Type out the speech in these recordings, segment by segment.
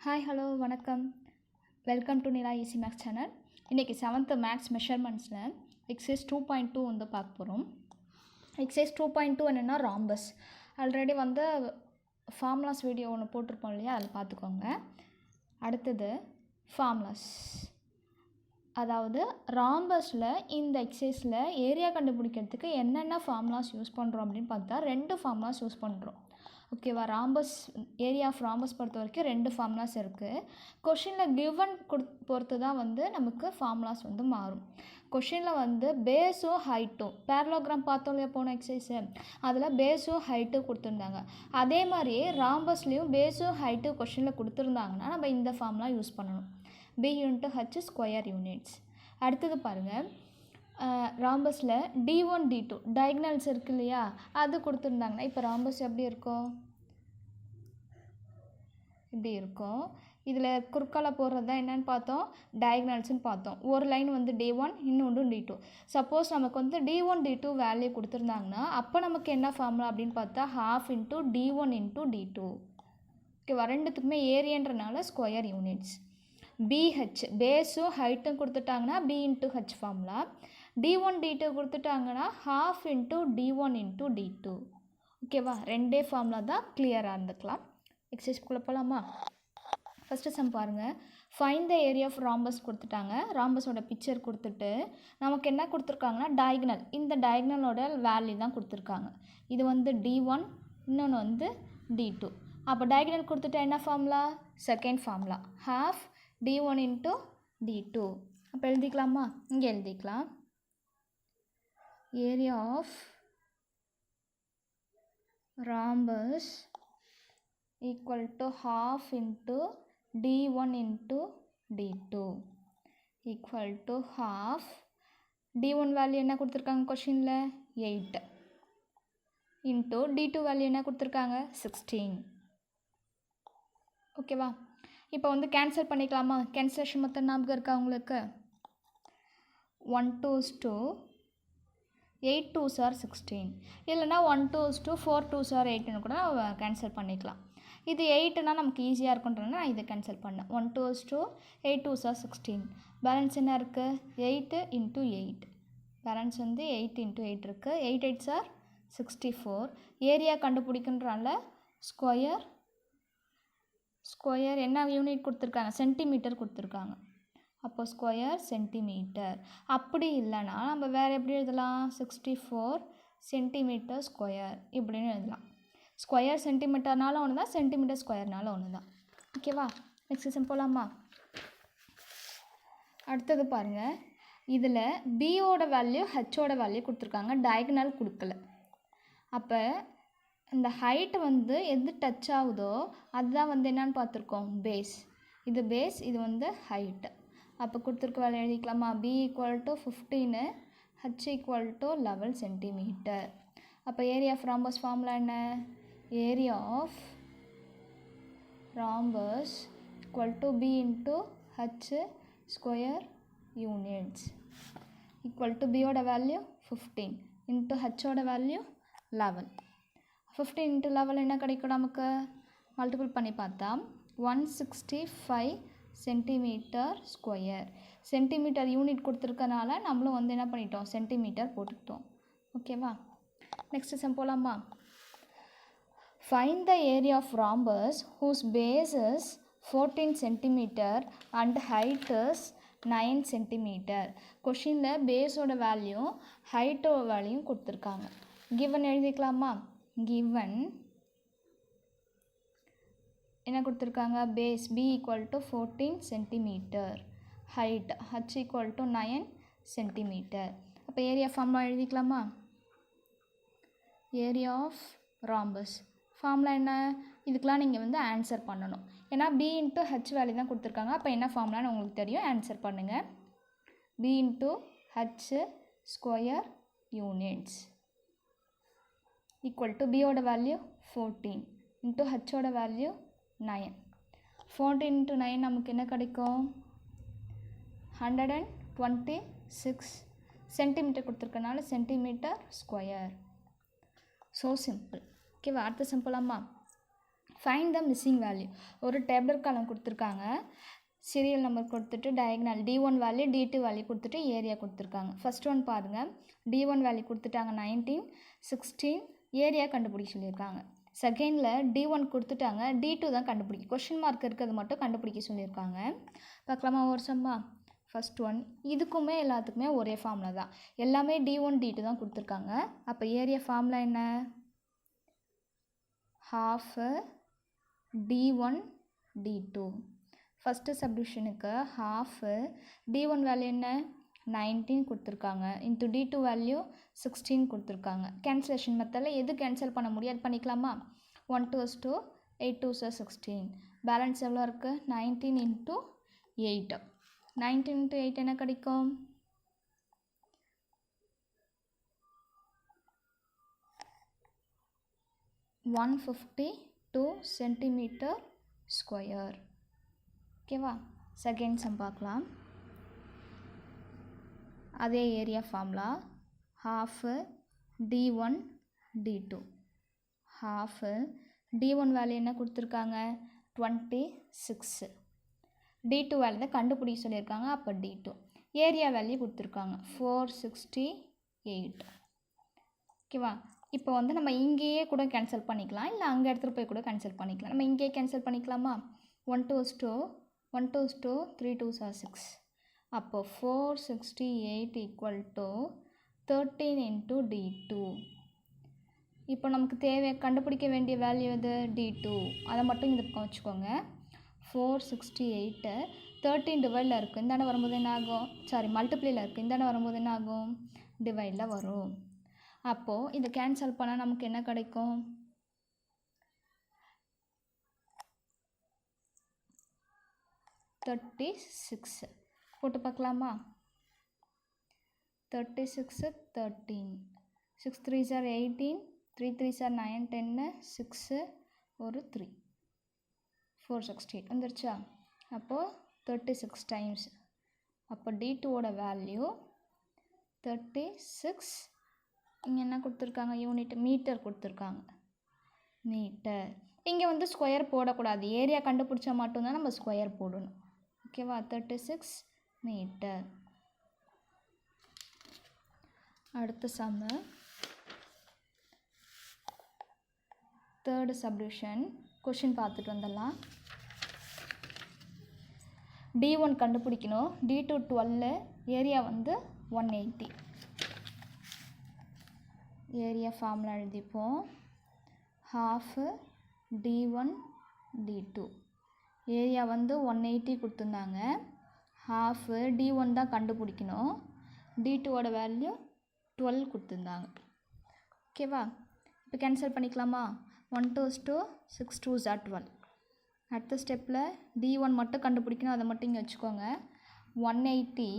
Hi hello வணக்கம். Welcome to Nila easy maths channel. இன்றைக்கி 7th maths மெஷர்மெண்ட்ஸில் exercise 2.2 வந்து பார்க்க போகிறோம். எக்ஸைஸ் 2.2 என்னென்னா ராம்பஸ். ஆல்ரெடி வந்து ஃபார்முலாஸ் வீடியோ ஒன்று போட்டிருப்போம் இல்லையா, அதில் பார்த்துக்கோங்க. அடுத்தது ஃபார்முலாஸ், அதாவது ராம்பஸில் இந்த எக்ஸைஸில் ஏரியா கண்டுபிடிக்கிறதுக்கு என்னென்ன ஃபார்முலாஸ் யூஸ் பண்ணுறோம் அப்படின்னு பார்த்தா 2 ஃபார்முலாஸ் யூஸ் பண்ணுறோம். ஓகேவா? ராம்பஸ் ஏரியா ஆஃப் ராம்பஸ் பொறுத்த வரைக்கும் 2 ஃபார்முலாஸ் இருக்குது. கொஷினில் கிவன் பொறுத்து தான் வந்து நமக்கு ஃபார்முலாஸ் வந்து மாறும். கொஷினில் வந்து பேஸும் ஹைட்டும் பேரலோகிராம் பார்த்தோம் இல்லையா போன எக்ஸசைஸு, அதில் பேஸும் ஹைட்டும் கொடுத்துருந்தாங்க. அதே மாதிரியே ராம்பஸ்லேயும் பேஸும் ஹைட்டும் கொஷினில் கொடுத்துருந்தாங்கன்னா நம்ம இந்த ஃபார்முலா யூஸ் பண்ணணும். b × h square units. அடுத்தது பாருங்கள், ராம்பஸில் d1 d2 டயக்னல்ஸ் இருக்கு இல்லையா, அது கொடுத்துருந்தாங்கன்னா இப்போ ராம்பஸ் எப்படி இருக்கும், இப்படி இருக்கும். இதில் குறுக்கால போடுறது தான் என்னென்னு பார்த்தோம், டயக்னல்ஸ்னு பார்த்தோம். ஒரு லைன் வந்து d1, இன்னொன்று d2. சப்போஸ் நமக்கு வந்து d1 d2 வேல்யூ கொடுத்துருந்தாங்கன்னா அப்போ நமக்கு என்ன ஃபார்முலா அப்படின்னு பார்த்தா ½ × d1 × d2. ஓகேவா? ரெண்டுத்துக்குமே ஏரியான்றனால ஸ்கொயர் யூனிட்ஸ். BH பேஸும் ஹைட்டும் கொடுத்துட்டாங்கன்னா b × h formula. d1 d2 கொடுத்துட்டாங்கன்னா ½ × d1 × d2. ஓகேவா? ரெண்டே ஃபார்முலா தான், கிளியராக இருந்துக்கலாம். எக்ஸசைஸ்க்குள்ளே போகலாமா? ஃபஸ்ட்டு சம் பாருங்கள். Find the area of rhombus கொடுத்துட்டாங்க. ராம்பஸோட பிக்சர் கொடுத்துட்டு நமக்கு என்ன கொடுத்துருக்காங்கன்னா டயக்னல், இந்த டயக்னலோட வேல்யூ தான் கொடுத்துருக்காங்க. இது வந்து d1, இன்னொன்று வந்து d2. அப்போ டயக்னல் கொடுத்துட்டா என்ன formula, second formula ½ d1 × d2. அப்போ எழுதிக்கலாமா? இங்கே எழுதிக்கலாம். Area of rhombus equal to ½ × d1 × d2 equal to ½. d1 value என்ன கொடுத்துருக்காங்க கொஷினில் 8 இன்ட்டு d2 வேல்யூ என்ன கொடுத்துருக்காங்க 16. ஓகேவா? இப்போ வந்து கேன்சல் பண்ணிக்கலாமா? கேன்சலேஷன் மெத்தட் ஞாபகம் இருக்கா உங்களுக்கு? 1 2s 2, 8 2s are 16, இல்லைனா 1 2s 2, 4 2s are 8ன்னு கூட கேன்சல் பண்ணிக்கலாம். இது 8னா நமக்கு ஈஸியாக இருக்குன்றதுனால நான் இதை கேன்சல் பண்ணேன். 1 2s 2, 8 2s are 16. பேலன்ஸ் என்ன இருக்குது, 8 × 8. பேலன்ஸ் வந்து 8 × 8 இருக்குது. 8 8s are 64. ஏரியா கண்டுபிடிக்கின்றனால ஸ்கொயர் என்ன யூனிட் கொடுத்துருக்காங்க, சென்டிமீட்டர் கொடுத்துருக்காங்க. அப்போ ஸ்கொயர் சென்டிமீட்டர். அப்படி இல்லைனா நம்ம வேறு எப்படி எழுதலாம், 64 சென்டிமீட்டர் ஸ்கொயர் இப்படின்னு எழுதலாம். ஸ்கொயர் சென்டிமீட்டர்னாலும் ஒன்று தான், சென்டிமீட்டர் ஸ்கொயர்னாலும் ஒன்று தான். ஓகேவா? நெக்ஸ்ட் சம் போகலாமா? அடுத்தது பாருங்கள். இதில் பியோட வேல்யூ ஹெச்சோட வேல்யூ கொடுத்துருக்காங்க, டயகனல் கொடுக்கல. அப்போ இந்த ஹைட்டு வந்து எது டச் ஆகுதோ அதுதான் வந்து என்னன்னு பார்த்துருக்கோம், பேஸ். இது பேஸ், இது வந்து ஹைட்டு. அப்போ கொடுத்துருக்க வேலை எழுதிக்கலாமா? b = 15, h = 11 centimetre. அப்போ ஏரியா ஆஃப் ராம்பஸ் ஃபார்முலா என்ன, area of rhombus = b × h square units = b ஓட வேல்யூ 15 × h ஓட வேல்யூ 11. 15 × 11 என்ன கிடைக்கும் நமக்கு, மல்டிபிள் பண்ணி பார்த்தா 165 சென்டிமீட்டர் ஸ்கொயர். சென்டிமீட்டர் யூனிட் கொடுத்துருக்கனால நம்மளும் வந்து என்ன பண்ணிட்டோம், சென்டிமீட்டர் போட்டுக்கிட்டோம். ஓகேவா? நெக்ஸ்ட் சம் போகலாமா? Find the area of rhombus whose base is 14 centimetre and height is 9 centimetre. கொஷினில் பேஸோட வேல்யூ ஹைட்டோட வேல்யூ கொடுத்துருக்காங்க. கிவன் எழுதிக்கலாமா? கிவன் என்ன கொடுத்துருக்காங்க, base b = 14 centimetre, height h = 9 centimetre. அப்போ ஏரியா ஃபார்முலா எழுதிக்கலாமா? ஏரியா ஆஃப் ராம்பஸ் ஃபார்முலா என்ன, இதுக்கெலாம் நீங்கள் வந்து ஆன்சர் பண்ணணும். ஏன்னா b × h வேல்யூ தான் கொடுத்துருக்காங்க. அப்போ என்ன ஃபார்முலான்னு உங்களுக்கு தெரியும், ஆன்சர் பண்ணுங்கள். b × h square units = b ஓட வேல்யூ 14 × h ஓட வேல்யூ 9. 14 × 9 நமக்கு என்ன கிடைக்கும், 126 சென்டிமீட்டர் கொடுத்துருக்கனால சென்டிமீட்டர் ஸ்கொயர். So simple. ஓகேவா? அடுத்த சிம்பிளாமா? Find the missing value. ஒரு டேபிள் காலம் கொடுத்துருக்காங்க, சீரியல் நம்பர் கொடுத்துட்டு diagonal D1 value D2 value கொடுத்துட்டு ஏரியா கொடுத்துருக்காங்க. ஃபர்ஸ்ட் ஒன் பாருங்கள், D1 வேல்யூ கொடுத்துட்டாங்க 19, 16, ஏரியா கண்டுபிடிக்க சொல்லியிருக்காங்க. செகண்டில் D1 கொடுத்துட்டாங்க, D2 தான் கண்டுபிடிக்க, கொஷின் மார்க் இருக்கிறது மட்டும் கண்டுபிடிக்க சொல்லியிருக்காங்க. பார்க்கலாமா ஒரு சம்மா? ஃபஸ்ட் ஒன், இதுக்குமே எல்லாத்துக்குமே ஒரே ஃபார்முலா தான், எல்லாமே D1 D2 தான் கொடுத்துருக்காங்க. அப்போ ஏரியா ஃபார்முலா என்ன? half D1 D2. ஃபஸ்ட்டு சப்டிவிஷனுக்கு half D1 வேல்யூ என்ன? 19 கொடுத்துருக்காங்க, இன்ட்டு D2 வேல்யூ 16 கொடுத்துருக்காங்க. கேன்சலேஷன் மெத்தடில் எது கேன்சல் பண்ண முடியாது பண்ணிக்கலாமா? 1 2 2, 8 2 16, பேலன்ஸ் எவ்வளோ இருக்குது? 19 இன்ட்டு 8. 19 இன்ட்டு 8 என்ன கிடைக்கும்? 152 சென்டிமீட்டர் ஸ்கொயர். ஓகேவா? செகண்ட் சம் பார்க்கலாம். அதே area formula, half D1 D2. half D1 value என்ன கொடுத்துருக்காங்க? 26. D2 வேல்யூ தான் கண்டுபிடிக்க சொல்லியிருக்காங்க, அப்போ D2. ஏரியா வேல்யூ கொடுத்துருக்காங்க 468. ஓகேவா? இப்போ வந்து நம்ம இங்கேயே கூட கேன்சல் பண்ணிக்கலாம், இல்லை அங்கே எடுத்துகிட்டு போய் கூட கேன்சல் பண்ணிக்கலாம். நம்ம இங்கேயே கேன்சல் பண்ணிக்கலாமா? 1 2 2, 1 2 2, 3 2 6. அப்போ 468 ஈக்குவல் டு 13 இன்ட்டு D2. இப்போ நமக்கு தேவை கண்டுபிடிக்க வேண்டிய வேல்யூ எது? D2. அதை மட்டும் இந்த பக்கம் வச்சுக்கோங்க. 468 13 டிவைடில் இருக்குது, இந்தாண்ட வரும்போது என்ன ஆகும்? சாரி, மல்டிப்ளையில் இருக்குது, இந்தாண்ட வரும்போது என்ன ஆகும்? டிவைடில் வரும். அப்போது இதை கேன்சல் பண்ணால் நமக்கு என்ன கிடைக்கும்? 36. போட்டு பார்க்கலாமா? 36 13, 6 3s are 18, 3 3s are 9 10, 6 ஒரு 3, 468 வந்துருச்சா? அப்போது 36 டைம்ஸ். அப்போ D2ஓட வேல்யூ 36. இங்கே என்ன கொடுத்துருக்காங்க? யூனிட் மீட்டர் கொடுத்துருக்காங்க, மீட்டர். இங்கே வந்து ஸ்கொயர் போடக்கூடாது, ஏரியா கண்டுபிடிச்சா மட்டும்தான் நம்ம ஸ்கொயர் போடணும். ஓகேவா? 36 மீட்டர். அடுத்த சம்மு, தேர்டு சப்டிவிஷன். கொஷின் பார்த்துட்டு வந்துடலாம். D1 கண்டுபிடிக்கணும், D2 12, ஏரியா வந்து 180. ஏரியா ஃபார்முலா எழுதிப்போம். half D1 D2. ஏரியா வந்து 180 கொடுத்துருந்தாங்க, half D1 தான் கண்டுபிடிக்கணும், D2ஓட வேல்யூ 12 கொடுத்துருந்தாங்க. ஓகேவா? இப்போ கேன்சல் பண்ணிக்கலாமா? 1 2 2, 6 2s are 12. அடுத்த ஸ்டெப்பில் D1 மட்டும் கண்டுபிடிக்கணும், அதை மட்டும் இங்கே வச்சுக்கோங்க. 180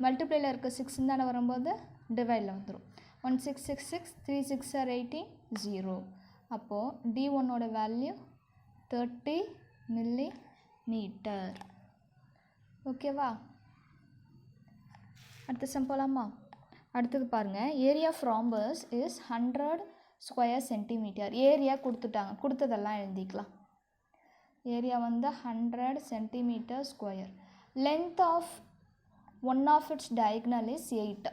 மல்டிப்ளையில் இருக்க 6 தானே வரும்போது டிவைடில் வந்துடும். 1 6 6 6, 3 6 are 18, 0. அப்போது D1ஓட வேல்யூ 30 மில்லிமீட்டர். ஓகேவா? அடுத்த சம் போகலாமா? அடுத்தது பாருங்கள், area of rhombus is 100 square centimetre. Area கொடுத்துட்டாங்க, கொடுத்ததெல்லாம் எழுதிக்கலாம். ஏரியா வந்து 100 centimetre square. Length of one of its diagonal is 8.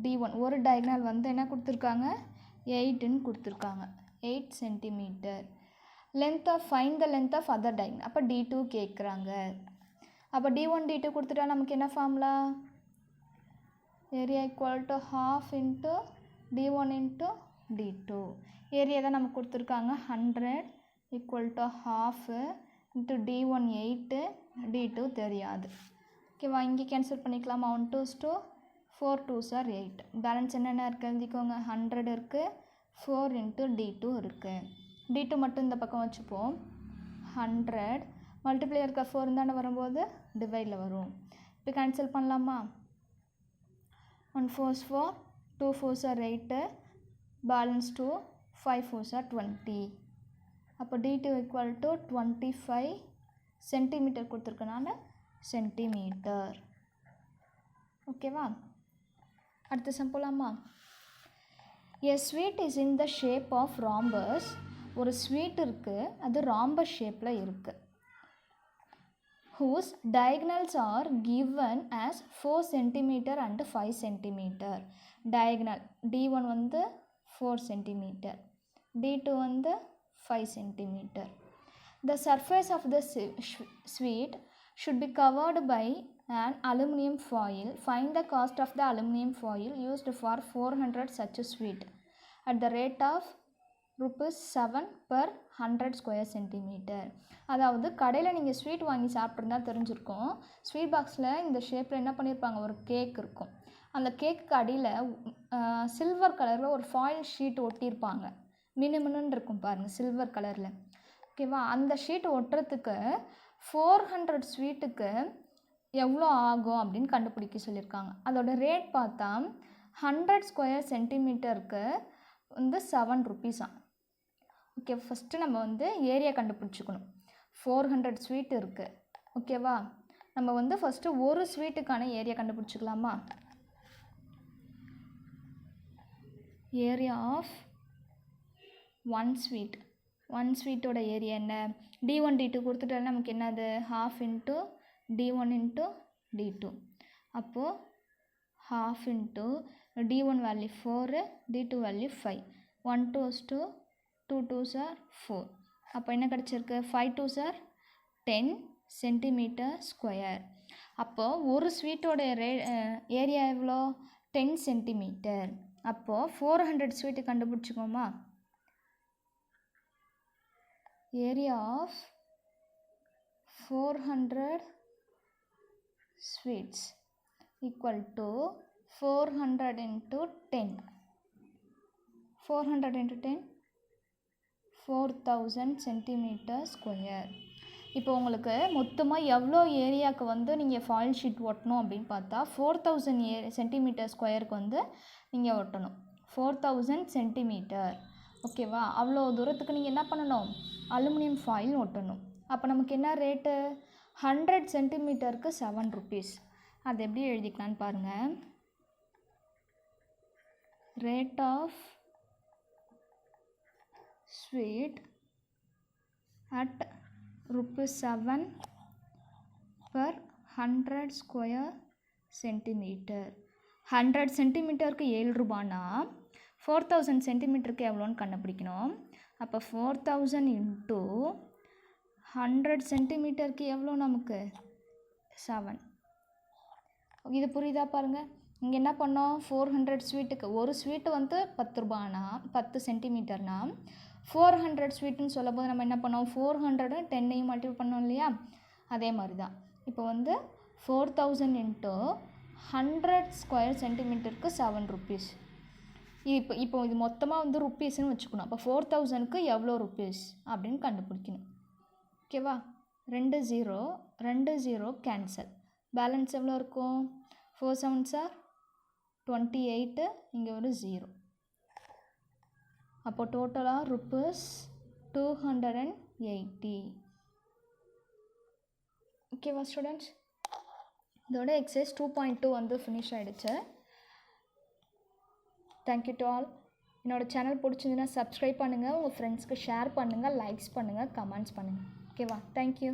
D1 ஒரு டயக்னல் வந்து என்ன கொடுத்துருக்காங்க? 8ன்னு கொடுத்துருக்காங்க, 8 centimetre. Length of find the length of other diagonal. அப்போ D2 கேட்குறாங்க. அப்போ D1 D2 கொடுத்துட்டா நமக்கு என்ன formula? Area equal to half into D1 into D2. Area தான் நமக்கு கொடுத்துருக்காங்க 100 equal to half into D1 8, D2 தெரியாது. ஓகேவா? இங்கே கேன்சல் பண்ணிக்கலாமா? 1 2s 2, 4 2s are 8. பேலன்ஸ் என்னென்ன இருக்குது எழுதிக்கோங்க. 100 இருக்குது, 4 இன்ட்டு D2 இருக்குது. D2 மட்டும் இந்த பக்கம் வச்சுப்போம். 100 மல்டிப்ளை இருக்க 4 தானே வரும்போது டிவைடில் வரும். இப்போ கேன்சல் பண்ணலாமா? 1 4s 4, 2 4s are 8, balance 2, 5 4s are 20. அப்போ D2 ஈக்குவல் டு 25 சென்டிமீட்டர் கொடுத்துருக்கனால சென்டிமீட்டர். ஓகேவா? அடுத்த சம் போகலாமா? A sweet is in the shape of rhombus ஒரு ஸ்வீட் இருக்குது, அது ராம்பஸ் ஷேப்பில் இருக்குது. whose diagonals are given as 4 cm and 5 cm. Diagonal D1 வந்து 4 cm, D2 வந்து 5 cm. The surface of the sweet should be covered by an aluminum foil. Find the cost of the aluminum foil used for 400 such a sweet at the rate of ₹7 per 100 square centimeter. அதாவது கடையில் நீங்கள் sweet வாங்கி சாப்பிட்ருந்தா தெரிஞ்சிருக்கும். Sweet பாக்ஸில் இந்த ஷேப்பில் என்ன பண்ணியிருப்பாங்க, ஒரு கேக் இருக்கும். அந்த கேக்கு அடியில் சில்வர் கலரில் ஒரு ஃபாயில் ஷீட் ஒட்டியிருப்பாங்க. மினுமினுன்னு இருக்கும் பாருங்கள், சில்வர் கலரில். ஓகேவா? அந்த ஷீட் ஒட்டுறதுக்கு 400 ஸ்வீட்டுக்கு எவ்வளோ ஆகும் அப்படின்னு கண்டுபிடிக்க சொல்லியிருக்காங்க. அதோட ரேட் பார்த்தா 100 ஸ்கொயர் சென்டிமீட்டருக்கு வந்து ₹7. ஓகே, ஃபஸ்ட்டு நம்ம வந்து ஏரியா கண்டுபிடிச்சிக்கணும். 400 ஸ்வீட் இருக்குது. ஓகேவா? நம்ம வந்து ஃபஸ்ட்டு ஒரு ஸ்வீட்டுக்கான ஏரியா கண்டுபிடிச்சிக்கலாமா? ஏரியா ஆஃப் ஒன் ஸ்வீட்டோட ஏரியா என்ன? D1 D2 கொடுத்துட்டாலும் நமக்கு என்னது, 1/2 இன்ட்டு D1 இன்ட்டு D2. அப்போது 1/2 into D1 value 4, D2 value 5. 1 2s 2, 2 2s are 4. அப்போ என்ன கிடச்சிருக்கு, 5 2s are 10 சென்டிமீட்டர் ஸ்கொயர். அப்போது ஒரு ஸ்வீட்டோட ஏரியா எவ்வளோ, 10 சென்டிமீட்டர். அப்போது 400 ஸ்வீட்டு கண்டுபிடிச்சிக்கோமா? Area of 400 sweets equal to 400 into 10. 400 into 10 4000 centimetre square. இப்போ உங்களுக்கு மொத்தமாக எவ்வளோ ஏரியாவுக்கு வந்து நீங்கள் ஃபாயில் ஷீட் ஒட்டணும் அப்படின்னு பார்த்தா 4000 சென்டிமீட்டர் ஸ்கொயருக்கு வந்து நீங்கள் ஒட்டணும். 4000 சென்டிமீட்டர். ஓகேவா? அவ்வளோ தூரத்துக்கு நீங்கள் என்ன பண்ணணும், அலுமினியம் ஃபாயில் ஒட்டணும். அப்போ நமக்கு என்ன ரேட்டு, 100 சென்டிமீட்டருக்கு ₹7. அது எப்படி எழுதிக்கலான்னு பாருங்கள். Rate of sweet at ₹7 per 100 square centimetre. 100 சென்டிமீட்டருக்கு ₹7னா 4000 சென்டிமீட்டருக்கு எவ்வளோன்னு கண்டுபிடிக்கணும். அப்போ 4000 இன்ட்டு 100 சென்டிமீட்டருக்கு எவ்வளோ நமக்கு, 7. இது புரியுதா பாருங்கள். இங்கே என்ன பண்ணோம், 400 ஸ்வீட்டுக்கு ஒரு ஸ்வீட்டு வந்து ₹10னா 10 சென்டிமீட்டர்னா 400 ஸ்வீட்டுன்னு சொல்லும் போது நம்ம என்ன பண்ணோம், 400 10ஐயும் மல்டிபிள் பண்ணோம் இல்லையா? அதே மாதிரி தான் இப்போ வந்து 4000 இன்ட்டு 100 ஸ்கொயர் சென்டிமீட்டருக்கு ₹7. இப்போ இது மொத்தமாக வந்து ருப்பீஸ்ன்னு வச்சுக்கணும். அப்போ 4000க்கு எவ்வளோ ருப்பீஸ் அப்படின்னு கண்டுபிடிக்கணும். ஓகேவா? 2 0 கேன்சல். பேலன்ஸ் எவ்வளோ இருக்கும், 4 7s are 28, இங்கே ஒரு 0. அப்போ டோட்டலாக ₹280. ஓகேவா ஸ்டூடெண்ட்ஸ்? இதோட எக்ஸசைஸ் 2.2 வந்து ஃபினிஷ் ஆகிடுச்சு. Thank you to all. என்னோடய சேனல் பிடிச்சிருந்துன்னா சப்ஸ்கிரைப் பண்ணுங்கள், உங்கள் ஃப்ரெண்ட்ஸ்க்கு ஷேர் பண்ணுங்கள், லைக்ஸ் பண்ணுங்கள், கமெண்ட்ஸ் பண்ணுங்கள். ஓகேவா? தேங்க்யூ.